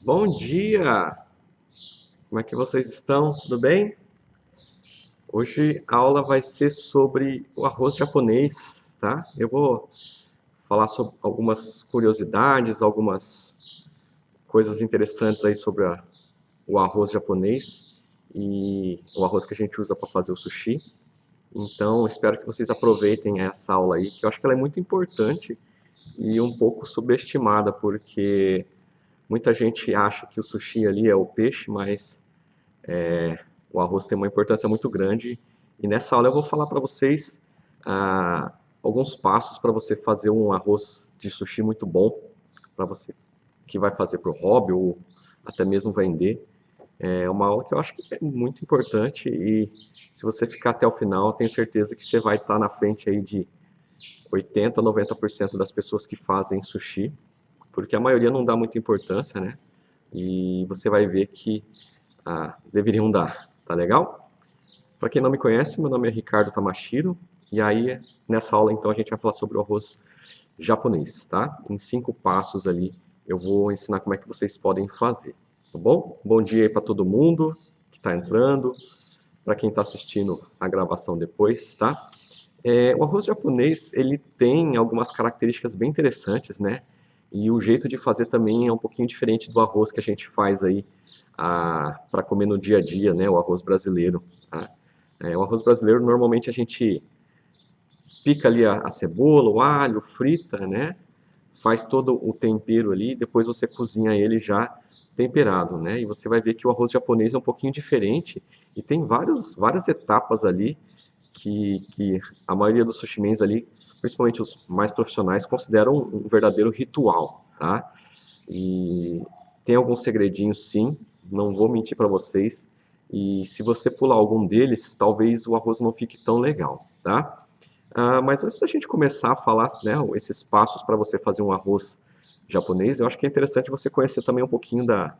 Bom dia! Como é que vocês estão? Tudo bem? Hoje a aula vai ser sobre o arroz japonês, tá? Eu vou falar sobre algumas curiosidades, algumas coisas interessantes aí sobre o arroz japonês e o arroz que a gente usa para fazer o sushi. Então, espero que vocês aproveitem essa aula aí, que eu acho que ela é muito importante e um pouco subestimada, porque muita gente acha que o sushi ali é o peixe, mas o arroz tem uma importância muito grande e nessa aula eu vou falar para vocês alguns passos para você fazer um arroz de sushi muito bom para você que vai fazer para o hobby ou até mesmo vender. É uma aula que eu acho que é muito importante e se você ficar até o final, eu tenho certeza que você vai estar na frente aí de 80, 90% das pessoas que fazem sushi, porque a maioria não dá muita importância, né? E você vai ver que deveriam dar, tá legal? Para quem não me conhece, meu nome é Ricardo Tamashiro, e aí nessa aula então a gente vai falar sobre o arroz japonês, tá? Em 5 passos ali eu vou ensinar como é que vocês podem fazer, tá bom? Bom dia aí para todo mundo que está entrando, para quem está assistindo a gravação depois, tá? O arroz japonês ele tem algumas características bem interessantes, né? E o jeito de fazer também é um pouquinho diferente do arroz que a gente faz aí para comer no dia a dia, né? O arroz brasileiro, tá? O arroz brasileiro normalmente a gente pica ali a cebola, o alho, frita, né? Faz todo o tempero ali, depois você cozinha ele já temperado, né? E você vai ver que o arroz japonês é um pouquinho diferente e tem várias etapas ali que a maioria dos sushimens ali, principalmente os mais profissionais, consideram um verdadeiro ritual, tá? E tem alguns segredinhos, sim, não vou mentir para vocês. E se você pular algum deles, talvez o arroz não fique tão legal, tá? Mas antes da gente começar a falar, né, esses passos para você fazer um arroz japonês, eu acho que é interessante você conhecer também um pouquinho da,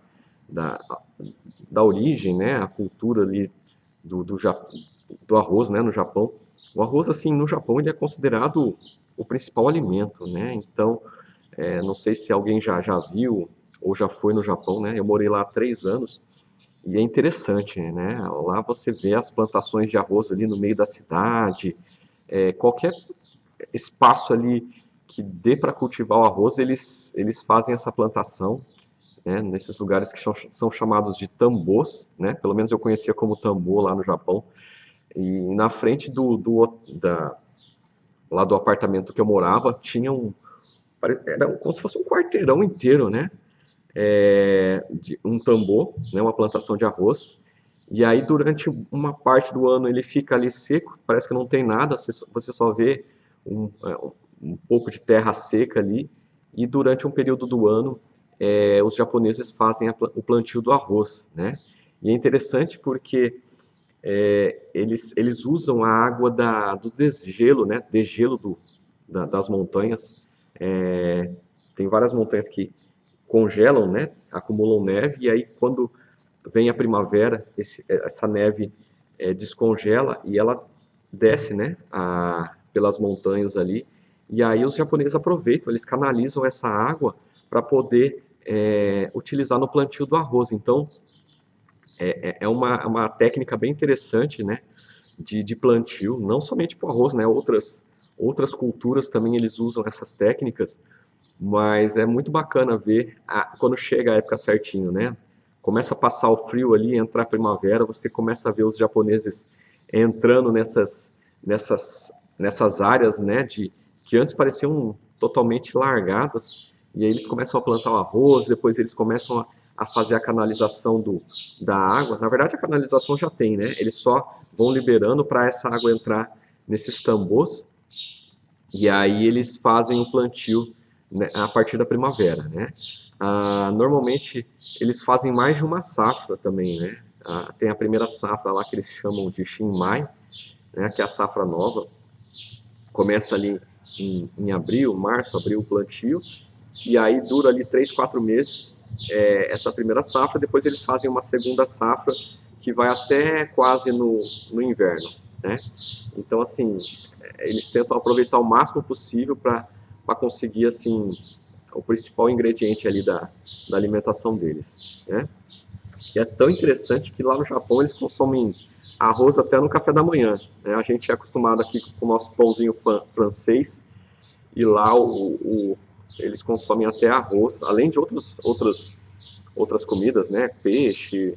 da origem, né, a cultura ali do arroz, né, no Japão. O arroz, assim, no Japão, ele é considerado o principal alimento, né? Então, não sei se alguém já viu ou já foi no Japão, né? Eu morei lá há 3 anos e é interessante, né? Lá você vê as plantações de arroz ali no meio da cidade, qualquer espaço ali que dê para cultivar o arroz, eles fazem essa plantação, né? Nesses lugares que são chamados de tambos, né? Pelo menos eu conhecia como tambor lá no Japão. E na frente lá do apartamento que eu morava, tinha era como se fosse um quarteirão inteiro, né? De um tambor, né? Uma plantação de arroz. E aí, durante uma parte do ano, ele fica ali seco, parece que não tem nada, você só vê um pouco de terra seca ali. E durante um período do ano, os japoneses fazem o plantio do arroz, né? E é interessante porque eles usam a água do desgelo, né? Degelo das montanhas. Tem várias montanhas que congelam, né? Acumulam neve, e aí quando vem a primavera, essa neve descongela e ela desce, né? Pelas montanhas ali. E aí os japoneses aproveitam, eles canalizam essa água para poder utilizar no plantio do arroz. Então, é uma técnica bem interessante, né, de plantio, não somente para o arroz, né, outras culturas também eles usam essas técnicas, mas é muito bacana ver quando chega a época certinho, né, começa a passar o frio ali, entrar a primavera, você começa a ver os japoneses entrando nessas áreas, né, que antes pareciam totalmente largadas, e aí eles começam a plantar o arroz, depois eles começam a fazer a canalização da água. Na verdade, a canalização já tem, né? Eles só vão liberando para essa água entrar nesses tambos e aí eles fazem o plantio, né, a partir da primavera, né? Normalmente eles fazem mais de uma safra também, né? Tem a primeira safra lá que eles chamam de Shinmai, né, que é a safra nova. Começa ali em abril, março, abril o plantio, e aí dura ali 3, 4 meses essa primeira safra, depois eles fazem uma segunda safra que vai até quase no inverno, né? Então, assim, eles tentam aproveitar o máximo possível para conseguir, assim, o principal ingrediente ali da alimentação deles, né? E é tão interessante que lá no Japão eles consomem arroz até no café da manhã, né? A gente é acostumado aqui com o nosso pãozinho francês, e lá eles consomem até arroz, além de outras comidas, né? Peixe,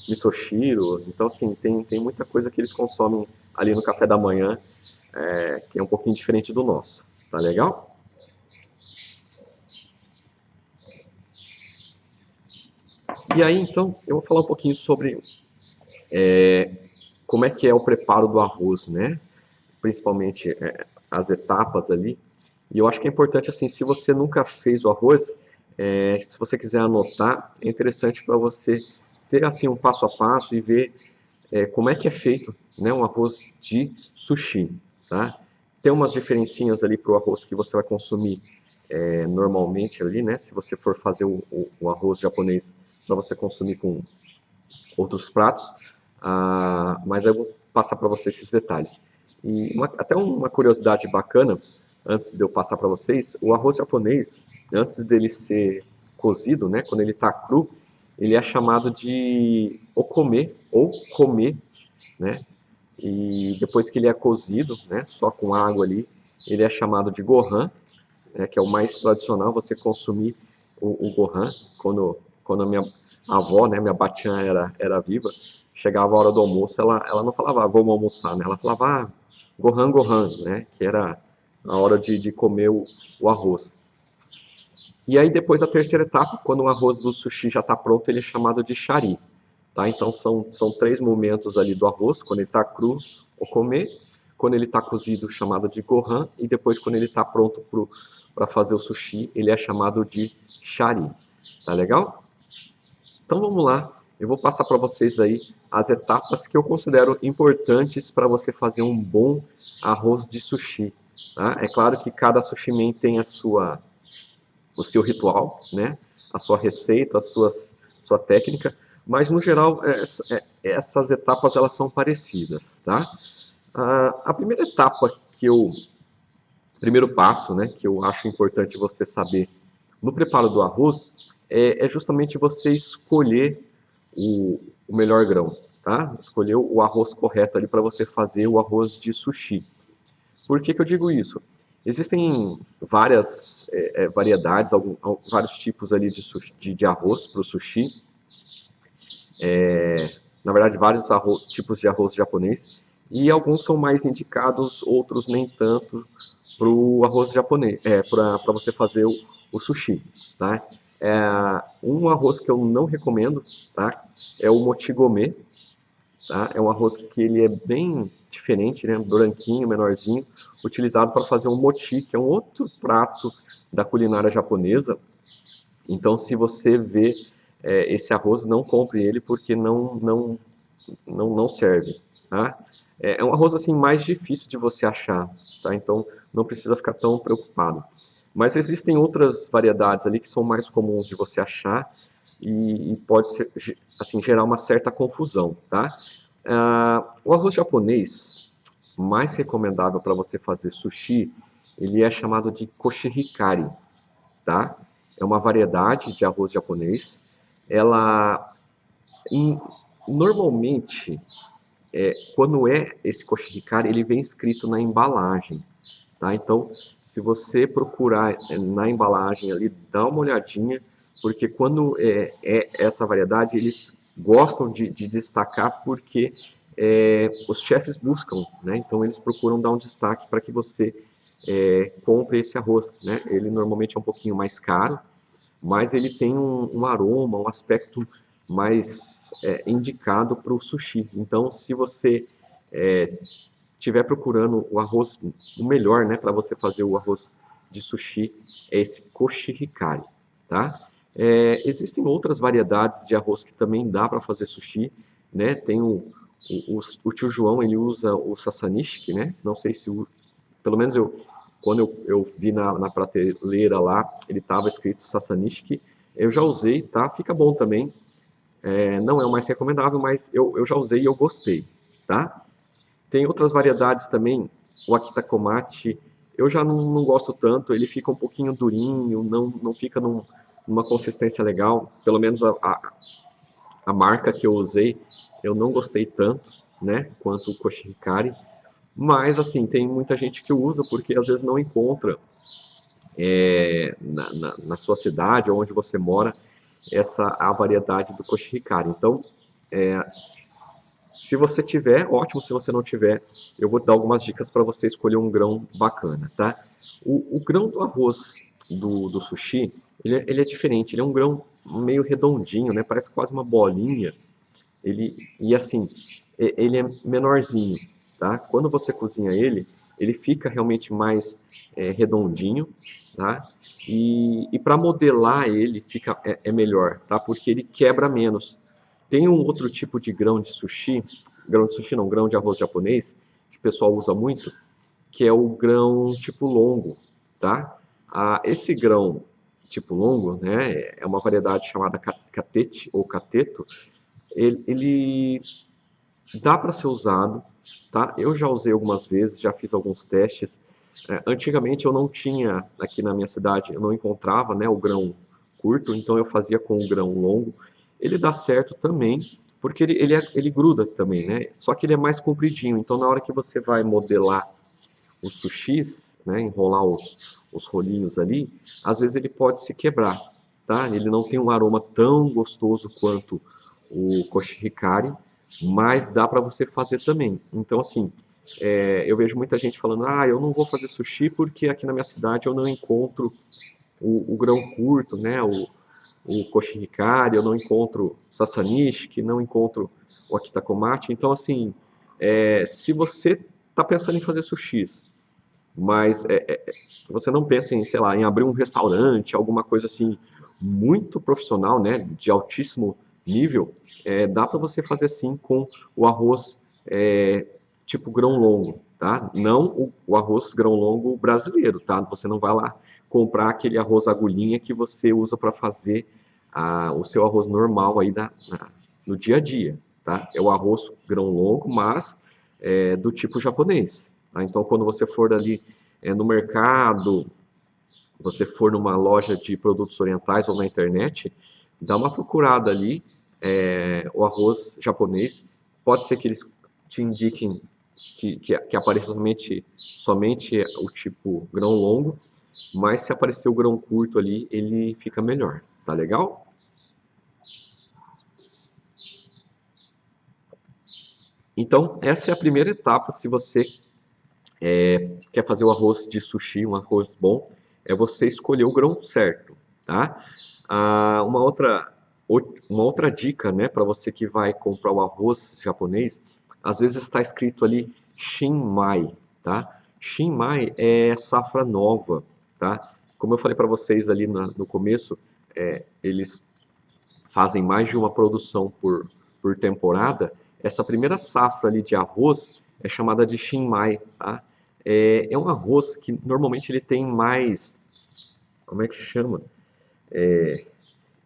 misoshiro. Então, assim, tem muita coisa que eles consomem ali no café da manhã, que é um pouquinho diferente do nosso. Tá legal? E aí, então, eu vou falar um pouquinho sobre como é que é o preparo do arroz, né? Principalmente as etapas ali. E eu acho que é importante, assim, se você nunca fez o arroz, se você quiser anotar, é interessante para você ter, assim, um passo a passo e ver como é que é feito, né, um arroz de sushi, tá? Tem umas diferencinhas ali para o arroz que você vai consumir normalmente ali, né? Se você for fazer o arroz japonês para você consumir com outros pratos, mas eu vou passar para vocês esses detalhes. E até uma curiosidade bacana, antes de eu passar para vocês, o arroz japonês, antes dele ser cozido, né, quando ele está cru, ele é chamado de okome ou kome, né? E depois que ele é cozido, né, só com água ali, ele é chamado de gohan, né, que é o mais tradicional, você consumir o gohan. Quando a minha avó, né, minha batiã era viva, chegava a hora do almoço, ela não falava, vamos almoçar, né, ela falava, gohan, gohan, né, que era a hora de comer o arroz. E aí depois a terceira etapa, quando o arroz do sushi já está pronto, ele é chamado de shari. Tá? Então são três momentos ali do arroz, quando ele está cru, o comer, quando ele está cozido, chamado de gohan, e depois quando ele está pronto para fazer o sushi, ele é chamado de shari. Tá legal? Então vamos lá, eu vou passar para vocês aí as etapas que eu considero importantes para você fazer um bom arroz de sushi. Tá? É claro que cada sushi man tem o seu ritual, né? A sua receita, sua técnica, mas no geral essas etapas elas são parecidas, tá? A primeira etapa primeiro passo, né, que eu acho importante você saber no preparo do arroz é justamente você escolher o melhor grão, tá? Escolher o arroz correto ali para você fazer o arroz de sushi. Por que que eu digo isso? Existem várias variedades, vários tipos ali de arroz para o sushi. Na verdade, vários tipos de arroz japonês. E alguns são mais indicados, outros nem tanto para o arroz japonês, para você fazer o sushi, tá? Um arroz que eu não recomendo, tá? É o mochigome, tá? É um arroz que ele é bem diferente, né? Branquinho, menorzinho, utilizado para fazer um mochi, que é um outro prato da culinária japonesa. Então, se você vê esse arroz, não compre ele porque não serve, tá? É um arroz assim mais difícil de você achar, tá? Então, não precisa ficar tão preocupado. Mas existem outras variedades ali que são mais comuns de você achar e pode assim, gerar uma certa confusão, tá? O arroz japonês mais recomendável para você fazer sushi, ele é chamado de koshihikari, tá? É uma variedade de arroz japonês. Ela, normalmente, quando esse koshihikari, ele vem escrito na embalagem, tá? Então, se você procurar na embalagem ali, dá uma olhadinha, porque quando essa variedade, eles gostam de destacar porque os chefes buscam, né? Então eles procuram dar um destaque para que você compre esse arroz, né? Ele normalmente é um pouquinho mais caro, mas ele tem um aroma, um aspecto mais indicado para o sushi. Então, se você estiver procurando o arroz, o melhor, né, para você fazer o arroz de sushi, é esse koshihikari, tá? Existem outras variedades de arroz que também dá para fazer sushi, né? Tem o tio João, ele usa o sasanishiki, né? Não sei se pelo menos quando eu vi na prateleira lá, ele estava escrito sasanishiki. Eu já usei, tá? Fica bom também. Não é o mais recomendável, mas eu já usei e eu gostei, tá? Tem outras variedades também, o akitakomachi, Eu já não gosto tanto, ele fica um pouquinho durinho, não fica numa consistência legal. Pelo menos a marca que eu usei, eu não gostei tanto, né, quanto o Koshihikari. Mas, assim, tem muita gente que usa porque às vezes não encontra na sua cidade ou onde você mora a variedade do Koshihikari. Então, se você tiver, ótimo. Se você não tiver, eu vou dar algumas dicas para você escolher um grão bacana, tá? O grão do arroz do sushi, ele é diferente. Ele é um grão meio redondinho, né? Parece quase uma bolinha. E assim, ele é menorzinho, tá? Quando você cozinha ele, ele fica realmente mais redondinho, tá? E para modelar ele é melhor, tá? Porque ele quebra menos. Tem um outro tipo de grão de sushi não, grão de arroz japonês, que o pessoal usa muito, que é o grão tipo longo, tá? Esse grão tipo longo, né, é uma variedade chamada catete ou cateto. Ele dá para ser usado, tá? Eu já usei algumas vezes, já fiz alguns testes. Antigamente eu não tinha aqui na minha cidade, eu não encontrava, né, o grão curto, então eu fazia com o grão longo. Ele dá certo também, porque ele gruda também, né? Só que ele é mais compridinho, então na hora que você vai modelar os sushis, né, enrolar os rolinhos ali, às vezes ele pode se quebrar, tá? Ele não tem um aroma tão gostoso quanto o koshihikari, mas dá para você fazer também. Então, assim, eu vejo muita gente falando, eu não vou fazer sushi porque aqui na minha cidade eu não encontro o grão curto, né, o koshihikari, eu não encontro sasanishi, não encontro o akitakomachi. Então, assim, se você está pensando em fazer sushis, mas você não pensa em, sei lá, em abrir um restaurante, alguma coisa assim muito profissional, né, de altíssimo nível, dá para você fazer assim com o arroz tipo grão longo, tá? Não o arroz grão longo brasileiro, tá? Você não vai lá comprar aquele arroz agulhinha que você usa para fazer o seu arroz normal aí no dia a dia, tá? É o arroz grão longo, mas do tipo japonês, tá? Então, quando você for ali no mercado, você for numa loja de produtos orientais ou na internet, dá uma procurada ali, o arroz japonês. Pode ser que eles te indiquem que apareça somente o tipo grão longo, mas se aparecer o grão curto ali, ele fica melhor. Tá legal? Então, essa é a primeira etapa. Se você quer fazer o arroz de sushi, um arroz bom, é você escolher o grão certo, tá? Uma outra dica, né, para você que vai comprar o arroz japonês, às vezes está escrito ali Shinmai, tá? Shinmai é safra nova, tá? Como eu falei para vocês ali no começo, eles fazem mais de uma produção por temporada. Essa primeira safra ali de arroz é chamada de Shinmai, tá? É um arroz que normalmente ele tem mais, como é que chama?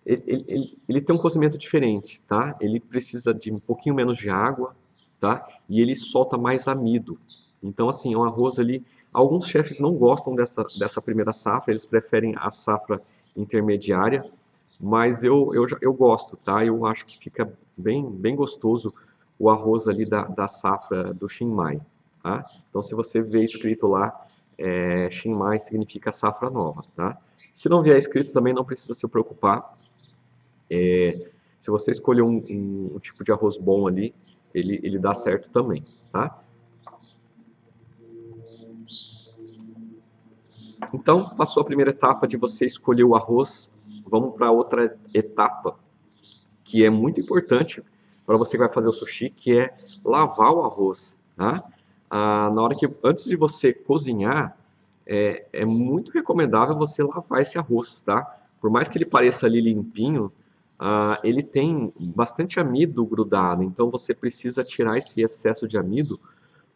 Ele tem um cozimento diferente, tá? Ele precisa de um pouquinho menos de água, tá? E ele solta mais amido. Então, assim, é um arroz ali. Alguns chefes não gostam dessa primeira safra, eles preferem a safra intermediária, mas eu gosto, tá? Eu acho que fica bem gostoso o arroz ali da safra do Shinmai, tá? Então, se você vê escrito lá, Shinmai significa safra nova, tá? Se não vier escrito também não precisa se preocupar. Se você escolher um tipo de arroz bom ali, ele dá certo também, tá? Então, passou a primeira etapa de você escolher o arroz, vamos para outra etapa, que é muito importante para você que vai fazer o sushi, que é lavar o arroz, tá? Antes de você cozinhar, é muito recomendável você lavar esse arroz, tá? Por mais que ele pareça ali limpinho, ele tem bastante amido grudado, então você precisa tirar esse excesso de amido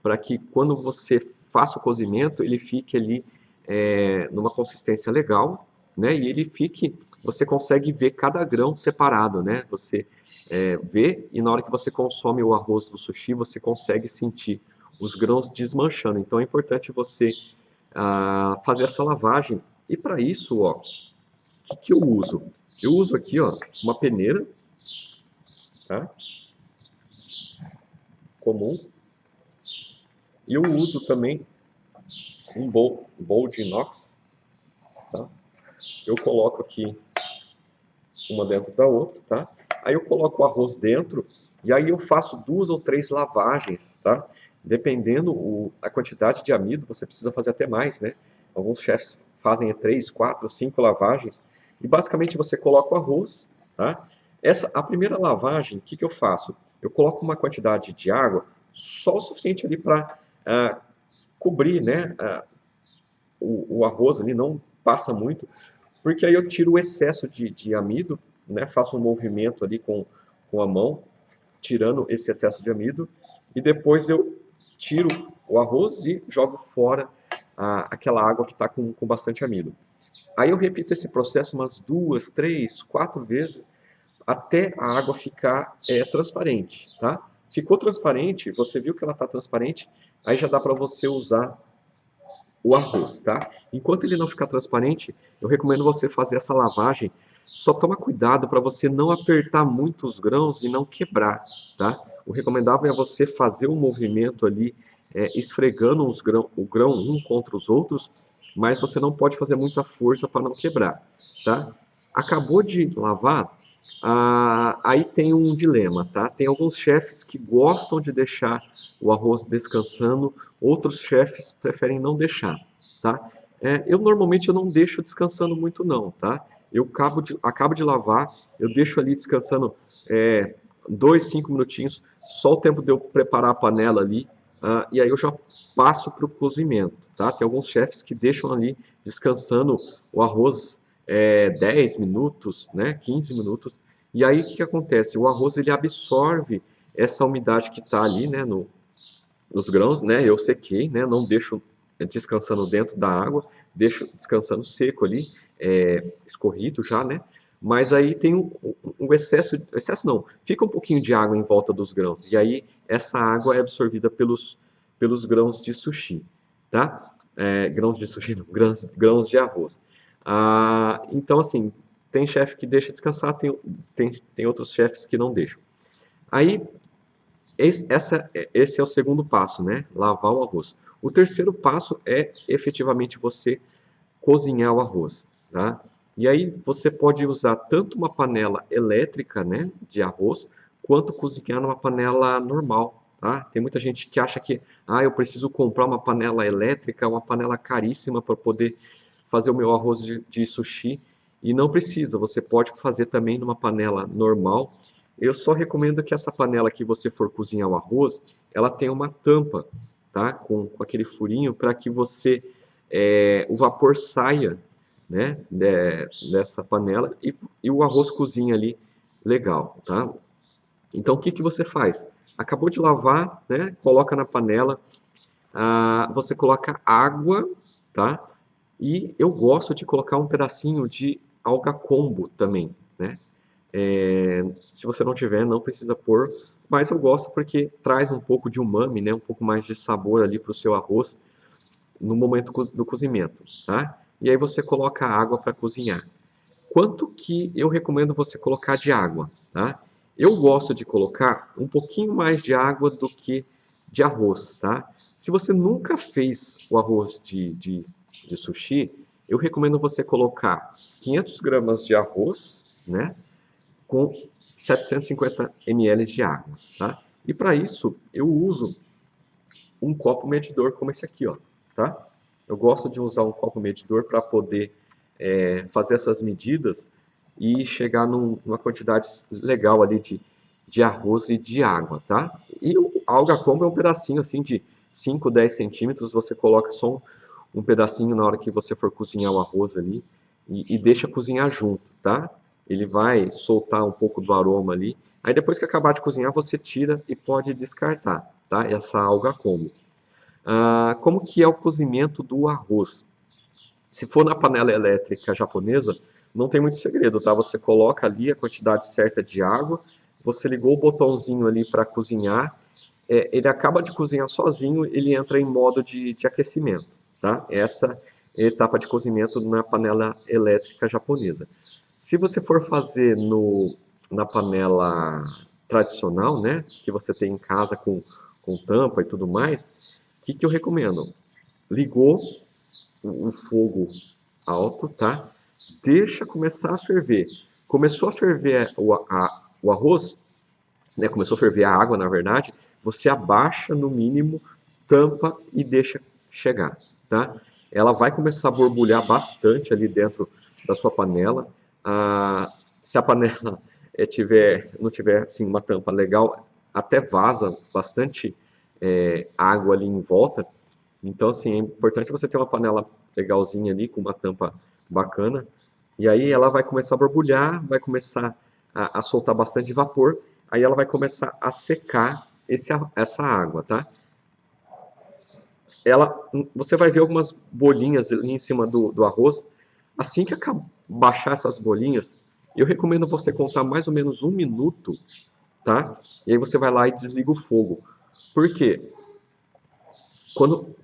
para que quando você faça o cozimento, ele fique ali numa consistência legal, né? E você consegue ver cada grão separado, né? Você vê e na hora que você consome o arroz do sushi, você consegue sentir os grãos desmanchando. Então é importante você fazer essa lavagem. E para isso, ó, o que eu uso? Eu uso aqui, ó, uma peneira, tá? Comum. E eu uso também um bowl de inox, tá? Eu coloco aqui uma dentro da outra, tá? Aí eu coloco o arroz dentro e aí eu faço 2 ou 3 lavagens, tá? Dependendo a quantidade de amido, você precisa fazer até mais, né? Alguns chefs fazem 3, 4, 5 lavagens. E basicamente você coloca o arroz, tá? A primeira lavagem, o que que eu faço? Eu coloco uma quantidade de água só o suficiente ali para cobrir, né? O arroz ali não passa muito, porque aí eu tiro o excesso de amido, né? Faço um movimento ali com a mão, tirando esse excesso de amido, e depois eu tiro o arroz e jogo fora aquela água que está com bastante amido. Aí eu repito esse processo umas 2, 3, 4 vezes, até a água ficar transparente, tá? Ficou transparente, você viu que ela está transparente, aí já dá para você usar o arroz, tá? Enquanto ele não ficar transparente, eu recomendo você fazer essa lavagem. Só toma cuidado para você não apertar muito os grãos e não quebrar, tá? O recomendável é você fazer um movimento ali, esfregando o grão um contra os outros, mas você não pode fazer muita força para não quebrar, tá? Acabou de lavar, aí tem um dilema, tá? Tem alguns chefes que gostam de deixar o arroz descansando, outros chefes preferem não deixar, tá? Eu normalmente eu não deixo descansando muito não, tá? Eu acabo de lavar, eu deixo ali descansando 2, 5 minutinhos, só o tempo de eu preparar a panela ali, e aí eu já passo para o cozimento, tá? Tem alguns chefes que deixam ali descansando o arroz 10 minutos, né? 15 minutos, e aí o que que acontece? O arroz ele absorve essa umidade que está ali, né, nos grãos, né? Eu sequei, né? Não deixo descansando dentro da água, deixo descansando seco ali, escorrido já, né? Mas aí tem um excesso não, fica um pouquinho de água em volta dos grãos, e aí essa água é absorvida pelos grãos de sushi, tá? Grãos de sushi, não, grãos de arroz. Então, assim, tem chefe que deixa descansar, tem outros chefes que não deixam. Aí, esse é o segundo passo, né? Lavar o arroz. O terceiro passo é efetivamente você cozinhar o arroz, tá? E aí você pode usar tanto uma panela elétrica, né, de arroz, quanto cozinhar numa panela normal, tá? Tem muita gente que acha que, eu preciso comprar uma panela elétrica, uma panela caríssima para poder fazer o meu arroz de sushi, e não precisa, você pode fazer também numa panela normal. Eu só recomendo que essa panela que você for cozinhar o arroz, ela tenha uma tampa, tá? Com aquele furinho para que o vapor saia, né, dessa panela e o arroz cozinha ali legal, tá? Então o que que você faz? Acabou de lavar, né? Coloca na panela, você coloca água, tá? E eu gosto de colocar um pedacinho de alga combo também, né? Se você não tiver, não precisa pôr, mas eu gosto porque traz um pouco de umami, né? Um pouco mais de sabor ali para o seu arroz no momento do cozimento, tá? E aí você coloca a água para cozinhar. Quanto que eu recomendo você colocar de água, tá? Eu gosto de colocar um pouquinho mais de água do que de arroz, tá? Se você nunca fez o arroz de sushi, eu recomendo você colocar 500 gramas de arroz, né? Com 750 ml de água, tá? E para isso, eu uso um copo medidor como esse aqui, ó, tá? Eu gosto de usar um copo medidor para poder fazer essas medidas e chegar numa quantidade legal ali de arroz e de água, tá? E a alga combo é um pedacinho assim de 5, 10 centímetros, você coloca só um pedacinho na hora que você for cozinhar o arroz ali e deixa cozinhar junto, tá? Ele vai soltar um pouco do aroma ali. Aí depois que acabar de cozinhar, você tira e pode descartar, tá? Essa alga combo. Como que é o cozimento do arroz? Se for na panela elétrica japonesa, não tem muito segredo, tá? Você coloca ali a quantidade certa de água, você ligou o botãozinho ali para cozinhar, ele acaba de cozinhar sozinho, ele entra em modo de aquecimento, tá? Essa é a etapa de cozimento na panela elétrica japonesa. Se você for fazer na panela tradicional, né, que você tem em casa com tampa e tudo mais, o que eu recomendo? Ligou o fogo alto, tá? Deixa começar a ferver. Começou a ferver o arroz, né? Começou a ferver a água, na verdade. Você abaixa no mínimo, tampa e deixa chegar, tá? Ela vai começar a borbulhar bastante ali dentro da sua panela. Se a panela não tiver assim, uma tampa legal, até vaza bastante água ali em volta. Então, assim, é importante você ter uma panela legalzinha ali, com uma tampa bacana. E aí ela vai começar a borbulhar, vai começar a soltar bastante vapor. Aí ela vai começar a secar essa água, tá? Você vai ver algumas bolinhas ali em cima do arroz. Assim que baixar essas bolinhas, eu recomendo você contar mais ou menos 1 minuto, tá? E aí você vai lá e desliga o fogo. Por quê? Quando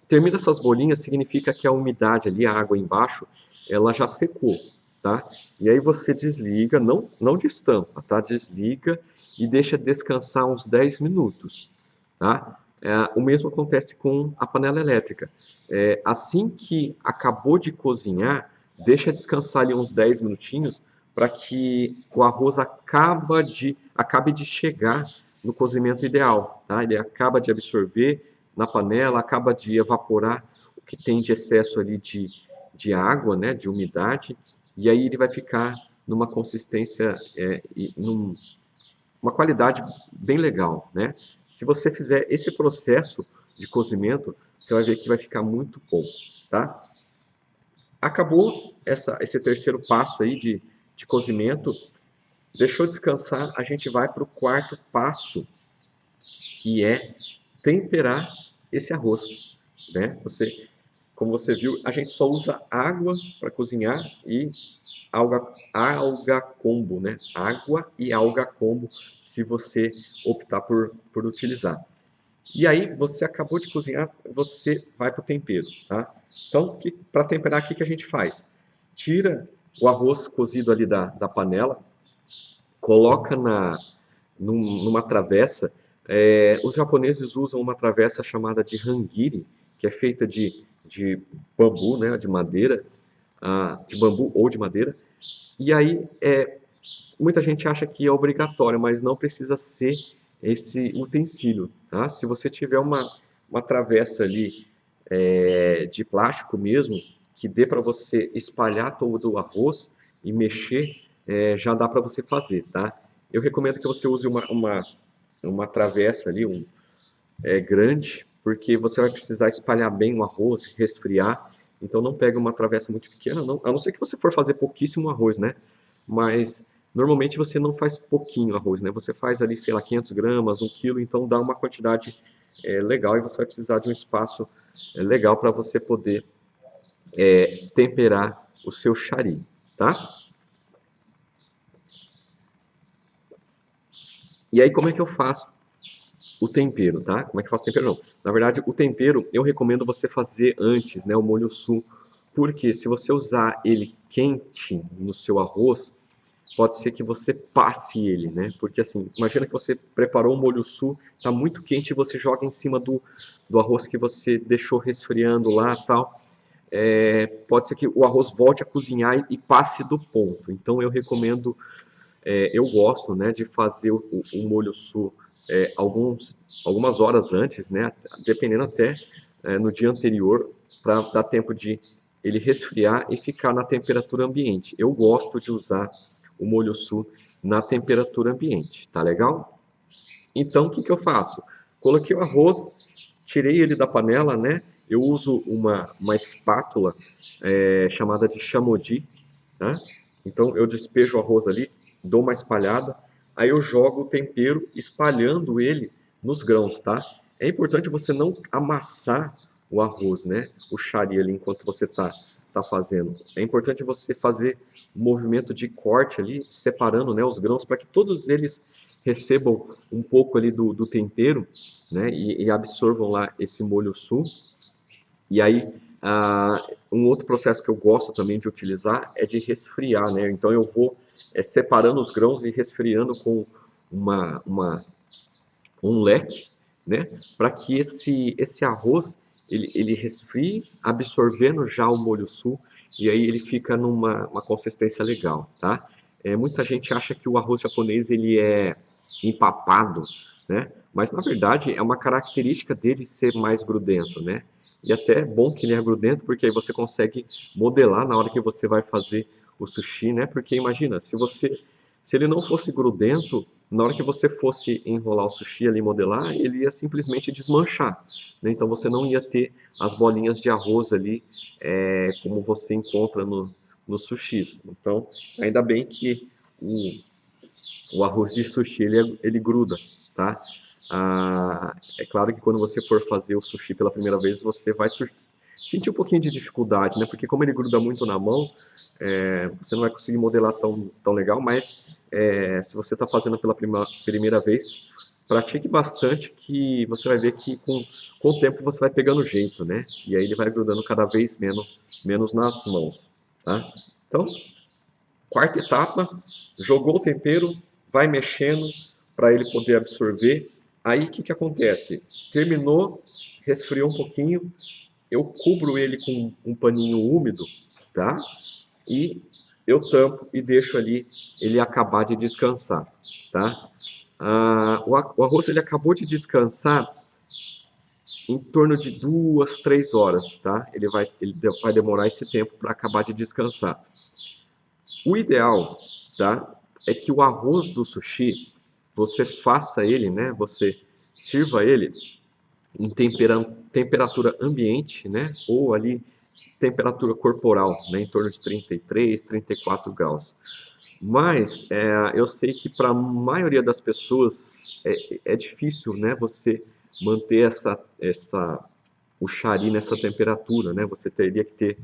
termina essas bolinhas, significa que a umidade ali, a água embaixo, ela já secou, tá? E aí você desliga, não destampa, tá? Desliga e deixa descansar uns 10 minutos, tá? O mesmo acontece com a panela elétrica. Assim que acabou de cozinhar, deixa descansar ali uns 10 minutinhos para que o arroz acabe de chegar no cozimento ideal, tá? Ele acaba de absorver na panela, acaba de evaporar o que tem de excesso ali de água, né, de umidade, e aí ele vai ficar numa consistência, uma qualidade bem legal, né? Se você fizer esse processo de cozimento, você vai ver que vai ficar muito bom, tá? Acabou esse terceiro passo aí de cozimento, deixou descansar, a gente vai para o quarto passo, que é temperar esse arroz, né? Como você viu, a gente só usa água para cozinhar e alga combo, né? Água e alga combo, se você optar por utilizar. E aí, você acabou de cozinhar, você vai para o tempero, tá? Então, para temperar, o que a gente faz? Tira o arroz cozido ali da panela, coloca numa travessa. Os japoneses usam uma travessa chamada de hangiri, que é feita de bambu, né, de madeira, de bambu ou de madeira. E aí, muita gente acha que é obrigatório, mas não precisa ser esse utensílio, tá? Se você tiver uma travessa ali de plástico mesmo, que dê para você espalhar todo o arroz e mexer, já dá para você fazer, tá? Eu recomendo que você use uma travessa ali, grande, porque você vai precisar espalhar bem o arroz, resfriar. Então não pega uma travessa muito pequena, não, a não ser que você for fazer pouquíssimo arroz, né? Mas normalmente você não faz pouquinho arroz, né? Você faz ali, sei lá, 500 gramas, 1 quilo, então dá uma quantidade legal e você vai precisar de um espaço legal para você poder temperar o seu chari, tá? E aí como é que eu faço o tempero, tá? Como é que eu faço o tempero? Não. Na verdade, o tempero eu recomendo você fazer antes, né? O molho sul. Porque se você usar ele quente no seu arroz, pode ser que você passe ele, né? Porque assim, imagina que você preparou um molho sul, tá muito quente e você joga em cima do arroz que você deixou resfriando lá, tal. Pode ser que o arroz volte a cozinhar e passe do ponto. Então eu recomendo, eu gosto, né, de fazer o molho sul algumas horas antes, né, dependendo até no dia anterior, para dar tempo de ele resfriar e ficar na temperatura ambiente. Eu gosto de usar o molho sul na temperatura ambiente, tá legal? Então, o que eu faço? Coloquei o arroz, tirei ele da panela, né? Eu uso uma espátula chamada de chamodi, tá? Então, eu despejo o arroz ali, dou uma espalhada, aí eu jogo o tempero espalhando ele nos grãos, tá? É importante você não amassar o arroz, né? O chari ali enquanto você tá fazendo. É importante você fazer um movimento de corte ali, separando, né, os grãos para que todos eles recebam um pouco ali do tempero, né, e absorvam lá esse molho sul. E aí, Um outro processo que eu gosto também de utilizar é de resfriar, né? Então eu vou separando os grãos e resfriando com uma um leque, né? Para que esse arroz ele resfrie, absorvendo já o molho sul, e aí ele fica numa uma consistência legal, tá? Muita gente acha que o arroz japonês ele é empapado, né? Mas na verdade é uma característica dele ser mais grudento, né? E até é bom que ele é grudento, porque aí você consegue modelar na hora que você vai fazer o sushi, né? Porque imagina, se ele não fosse grudento, na hora que você fosse enrolar o sushi ali, modelar, ele ia simplesmente desmanchar, né? Então você não ia ter as bolinhas de arroz ali, como você encontra no sushi. Então, ainda bem que o arroz de sushi ele gruda, tá? É claro que quando você for fazer o sushi pela primeira vez, você vai sentir um pouquinho de dificuldade, né? Porque como ele gruda muito na mão, você não vai conseguir modelar tão legal, mas se você está fazendo pela primeira vez, pratique bastante que você vai ver que com o tempo você vai pegando jeito, né? E aí ele vai grudando cada vez menos nas mãos, tá? Então, quarta etapa, jogou o tempero, vai mexendo para ele poder absorver. Aí o que acontece? Terminou, resfriou um pouquinho, eu cubro ele com um paninho úmido, tá? E eu tampo e deixo ali ele acabar de descansar, tá? O arroz ele acabou de descansar em torno de 2, 3 horas, tá? Ele vai demorar esse tempo para acabar de descansar. O ideal, tá, é que o arroz do sushi, você faça ele, né, você sirva ele em temperatura ambiente, né, ou ali temperatura corporal, né, em torno de 33, 34 graus. Mas eu sei que para a maioria das pessoas é difícil, né, você manter o chari nessa temperatura, né? Você teria que ter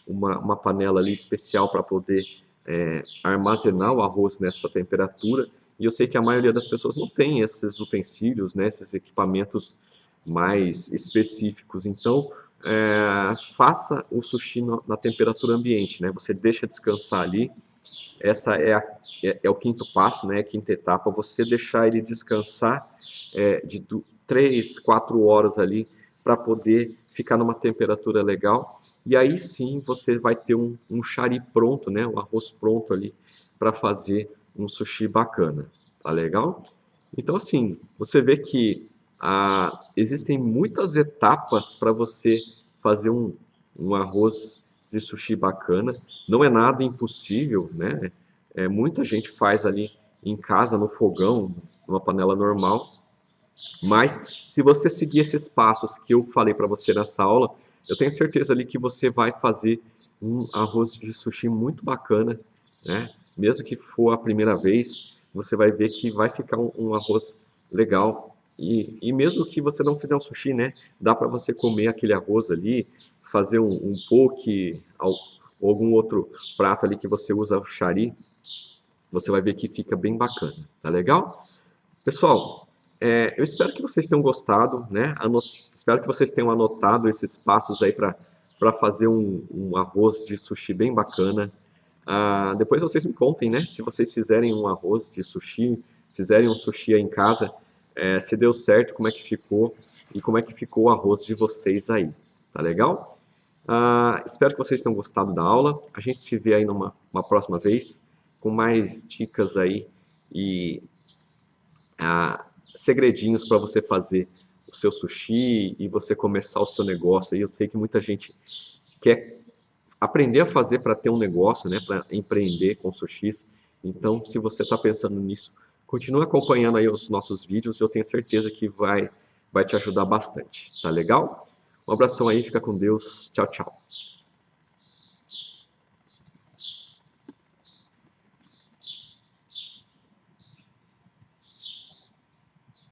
uma panela ali especial para poder armazenar o arroz nessa temperatura. E eu sei que a maioria das pessoas não tem esses utensílios, né? Esses equipamentos mais específicos. Então, faça o sushi na temperatura ambiente, né? Você deixa descansar ali. Essa é o quinto passo, né? A quinta etapa. Você deixar ele descansar de 3, 4 horas ali para poder ficar numa temperatura legal. E aí sim você vai ter um chari pronto, né? Um arroz pronto ali para fazer um sushi bacana. Tá legal? Então, assim, você vê que existem muitas etapas para você fazer um arroz de sushi bacana. Não é nada impossível, né? Muita gente faz ali em casa, no fogão, numa panela normal. Mas se você seguir esses passos que eu falei para você nessa aula, eu tenho certeza ali que você vai fazer um arroz de sushi muito bacana, né? Mesmo que for a primeira vez, você vai ver que vai ficar um arroz legal. E mesmo que você não fizer um sushi, né? Dá para você comer aquele arroz ali, fazer um poke ou algum outro prato ali que você usa o chari, você vai ver que fica bem bacana, tá legal? Pessoal, eu espero que vocês tenham gostado, né? Espero que vocês tenham anotado esses passos aí para fazer um arroz de sushi bem bacana. Depois vocês me contem, né? Se vocês fizerem um arroz de sushi, fizerem um sushi aí em casa, se deu certo, como é que ficou e como é que ficou o arroz de vocês aí, tá legal? Espero que vocês tenham gostado da aula. A gente se vê aí numa próxima vez com mais dicas aí e segredinhos para você fazer o seu sushi e você começar o seu negócio. Eu sei que muita gente quer aprender a fazer para ter um negócio, né, para empreender com sushis. Então, se você está pensando nisso, continue acompanhando aí os nossos vídeos. Eu tenho certeza que vai te ajudar bastante. Tá legal? Um abração aí, fica com Deus. Tchau, tchau.